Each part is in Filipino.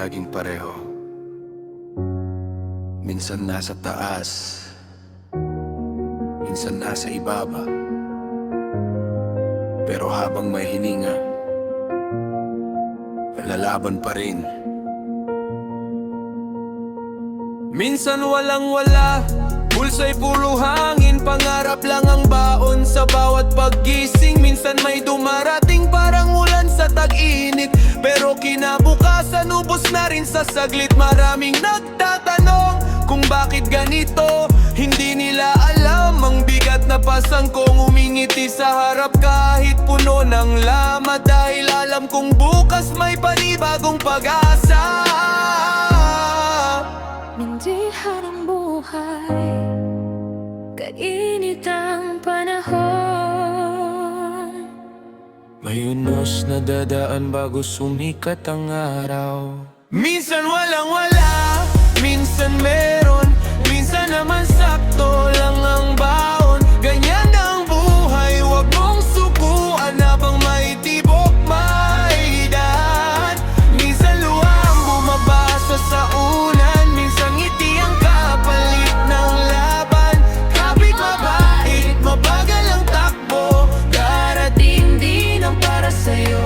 laging pareho. Minsan nasa taas, minsan nasa ibaba. Pero habang may hininga, lalaban pa rin. Minsan walang-wala, bulsa'y puro hangin, pangarap lang ang baon sa bawat paggising. Minsan may dumarating parang ulan sa tag-init, pero kinabukasan ubos na rin sa saglit. Maraming nagtatanong kung bakit ganito, hindi nila alam ang bigat na pasang kong umingiti sa harap kahit puno ng lama. Dahil alam kong bukas may panibagong pag-asa. Mindihan ang buhay, kainit ang panahon. May unos na dadaan bago sumikat ang araw. Minsan walang-wala, minsan meron, minsan naman sakto lang ang baon. Ganyan ang buhay, wag mong subuan habang may tibok may daan. Minsan luha ang bumabasa sa ulan, minsan ngiti ang kapalit ng laban. Kapit mabait, mabagal ang takbo, darating din ang para sa'yo.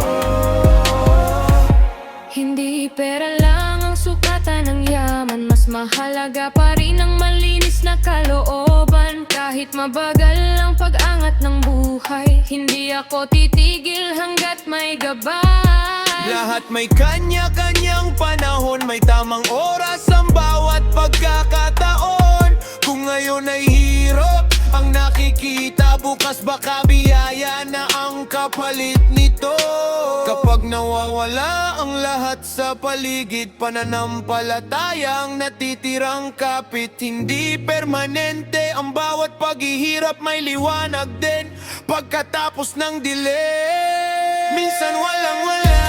Hindi pera lang ang sukatan ng yaman, mas mahalaga pa rin ang malinis na kalooban. Kahit mabagal ang pag-angat ng buhay, hindi ako titigil hanggat may gabay. Lahat may kanya-kanyang panahon, may tamang oras ang bawat pagkakataon. Kung ngayon ay hirap ang nakikita, bukas baka biyaya na ang kapalit nito. Kapag nawawala ang lahat sa paligid, pananampalatayang natitirang kapit. Hindi permanente ang bawat paghihirap, may liwanag din pagkatapos ng dilim. Minsan walang-wala,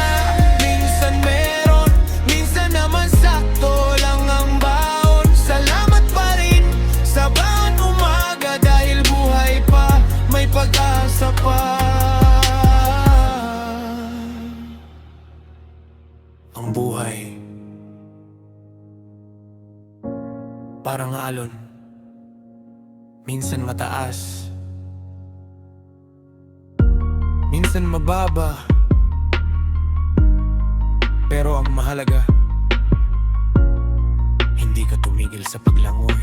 minsan meron, minsan naman sakto lang ang baon. Salamat pa rin sa bawat umaga, dahil buhay pa, may pag-asa pa. Ang buhay parang alon, minsan mataas, minsan mababa, pero ang mahalaga, hindi ka tumigil sa paglangoy.